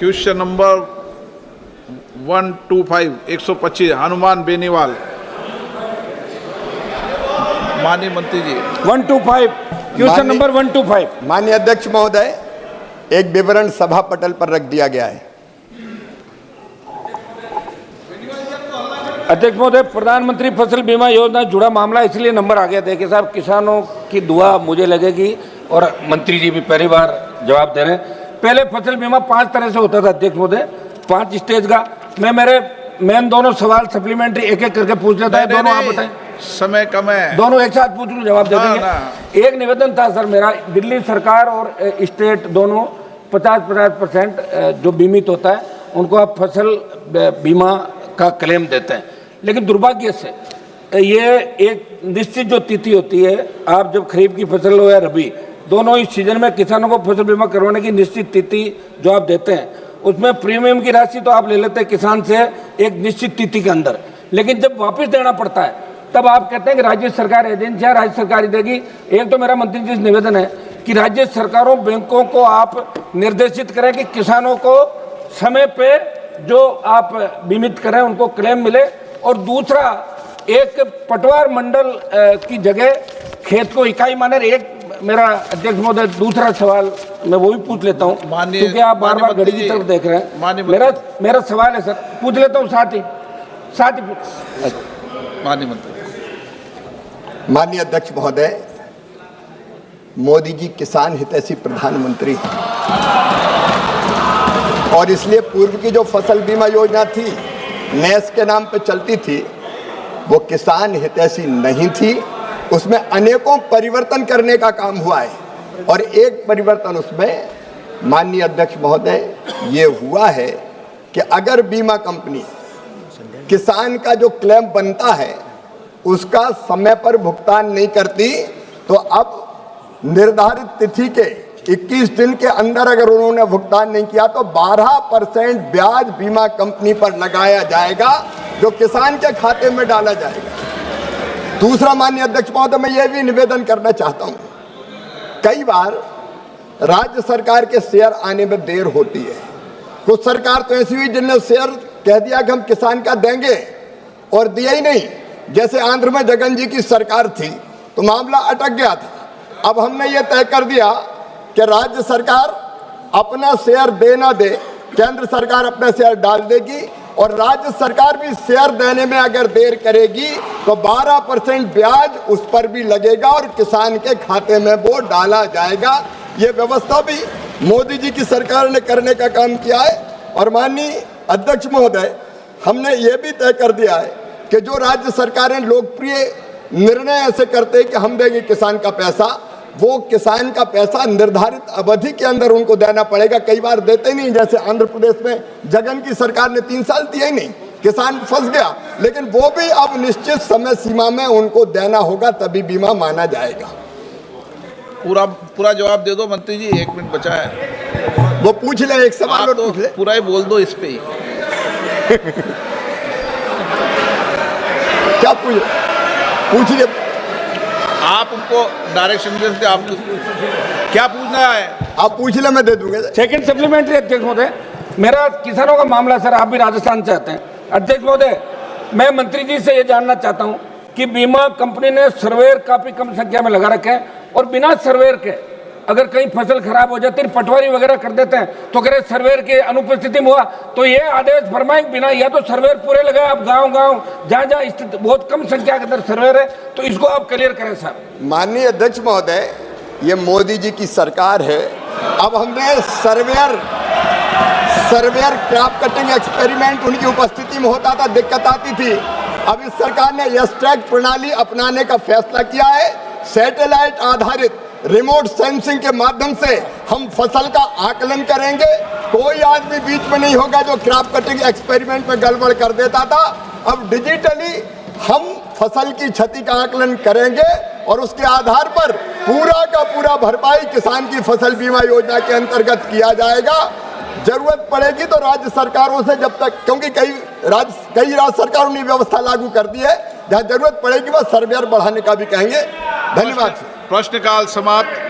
Question number 125 125 Hanuman Beniwal. माननीय मंत्री जी 125 question number 125। माननीय अध्यक्ष महोदय, एक विवरण सभा पटल पर रख दिया गया है। अध्यक्ष महोदय, प्रधानमंत्री फसल बीमा योजना जुड़ा मामला इसलिए नंबर आ गया। देखिए साहब, किसानों की दुआ मुझे लगेगी और मंत्री जी भी पहली बार जवाब दे रहे हैं। पहले फसल बीमा 5 तरह से होता था अध्यक्ष महोदय, 5 स्टेज का। मैं दोनों सवाल सप्लीमेंट्री एक एक करके पूछ लेता है। दोनों आप बताएं, समय कम है। दोनों एक साथ पूछ लूं, जवाब दे देंगे। एक निवेदन था सर मेरा, दिल्ली सरकार और स्टेट दोनों 50% जो बीमित होता है उनको आप फसल बीमा का क्लेम देते हैं। लेकिन दुर्भाग्य से ये एक निश्चित जो तिथि होती है, आप जब खरीफ की फसल हो या रबी, दोनों ही सीजन में किसानों को फसल बीमा करवाने की निश्चित तिथि जो आप देते हैं, उसमें प्रीमियम की राशि तो आप ले लेते हैं किसान से एक निश्चित तिथि के अंदर, लेकिन जब वापस देना पड़ता है तब आप कहते हैं कि राज्य सरकार एजेंसियां राज्य सरकार देगी। एक तो मेरा मंत्री जी से निवेदन है कि राज्य सरकारों बैंकों को आप निर्देशित करें कि किसानों को समय पे जो आप बीमित करें उनको क्लेम मिले, और दूसरा एक पटवार मंडल की जगह खेत को इकाई माने। एक मेरा अध्यक्ष महोदय दूसरा सवाल मैं वो भी पूछ लेता हूँ, क्योंकि आप बार बार घड़ी की तरफ देख रहे हैं। मेरा सवाल है सर, पूछ लेता हूँ साथ ही माननीय मंत्री। माननीय अध्यक्ष महोदय, मोदी जी किसान हितैषी प्रधानमंत्री हैं और इसलिए पूर्व की जो फसल बीमा योजना थी, नेस के नाम पे चलती थी, वो किसान हितैषी नहीं थी। उसमें अनेकों परिवर्तन करने का काम हुआ है और एक परिवर्तन उसमें माननीय अध्यक्ष महोदय ये हुआ है कि अगर बीमा कंपनी किसान का जो क्लेम बनता है उसका समय पर भुगतान नहीं करती, तो अब निर्धारित तिथि के 21 दिन के अंदर अगर उन्होंने भुगतान नहीं किया तो 12% ब्याज बीमा कंपनी पर लगाया जाएगा, जो किसान के खाते में डाला जाएगा। दूसरा माननीय अध्यक्ष महोदय, मैं ये भी निवेदन करना चाहता हूं, कई बार राज्य सरकार के शेयर आने में देर होती है। कुछ सरकार तो ऐसी हुई जिनने शेयर कह दिया कि हम किसान का देंगे और दिया ही नहीं। जैसे आंध्र में जगन जी की सरकार थी तो मामला अटक गया था। अब हमने ये तय कर दिया कि राज्य सरकार अपना शेयर दे ना दे, केंद्र सरकार अपना शेयर डाल देगी, और राज्य सरकार भी शेयर देने में अगर देर करेगी तो 12% ब्याज उस पर भी लगेगा और किसान के खाते में वो डाला जाएगा। ये व्यवस्था भी मोदी जी की सरकार ने करने का काम किया है। और माननीय अध्यक्ष महोदय, हमने ये भी तय कर दिया है कि जो राज्य सरकारें लोकप्रिय निर्णय ऐसे करते हैं कि हम देंगे किसान का पैसा, वो किसान का पैसा निर्धारित अवधि के अंदर उनको देना पड़ेगा। कई बार देते नहीं, जैसे आंध्र प्रदेश में जगन की सरकार ने 3 साल दिया ही नहीं, किसान फंस गया। लेकिन वो भी अब निश्चित समय सीमा में उनको देना होगा, तभी बीमा माना जाएगा। पूरा जवाब दे दो मंत्री जी, 1 मिनट बचा है। वो पूछ ले, एक सवाल और पूछ ले। पूरा ही बोल दो इस पे ही। क्या पूछिए आप उनको डायरेक्शन देते, आप क्या पूछना है आप पूछ ले, मैं दे दूंगा। सेकंड सप्लीमेंट्री अध्यक्ष महोदय, मेरा किसानों का मामला सर, आप भी राजस्थान से आते हैं। अध्यक्ष महोदय, मैं मंत्री जी से ये जानना चाहता हूं कि बीमा कंपनी ने सर्वेयर काफी कम संख्या में लगा रखे हैं और बिना सर्वेयर के अगर कहीं फसल खराब हो जाती है, पटवारी वगैरह कर देते हैं, तो कह रहे सर्वेयर की अनुपस्थिति में हुआ, तो ये आदेश फरमाएं बिना, या तो सर्वेयर पूरे लगाए आप गांव जहां स्थित बहुत कम संख्या के अंदर सर्वेयर है, तो इसको आप क्लियर करें साहब। माननीय अध्यक्ष महोदय, ये मोदी जी की सरकार है। अब हमने सर्वेयर क्रॉप कटिंग एक्सपेरिमेंट उनकी उपस्थिति में होता था, दिक्कत आती थी। अब इस सरकार ने यस टैग प्रणाली अपनाने का फैसला किया है। सैटेलाइट आधारित रिमोट सेंसिंग के माध्यम से हम फसल का आकलन करेंगे। कोई आदमी बीच में नहीं होगा जो क्रॉप कटिंग एक्सपेरिमेंट में गड़बड़ कर देता था। अब डिजिटली हम फसल की क्षति का आकलन करेंगे और उसके आधार पर पूरा का पूरा भरपाई किसान की फसल बीमा योजना के अंतर्गत किया जाएगा। जरूरत पड़ेगी तो राज्य सरकारों से, जब तक, क्योंकि कई राज्य सरकारों ने व्यवस्था लागू कर दी है, जहाँ जरूरत पड़ेगी वह सर्वेयर बढ़ाने का भी कहेंगे। धन्यवाद। प्रश्नकाल समाप्त।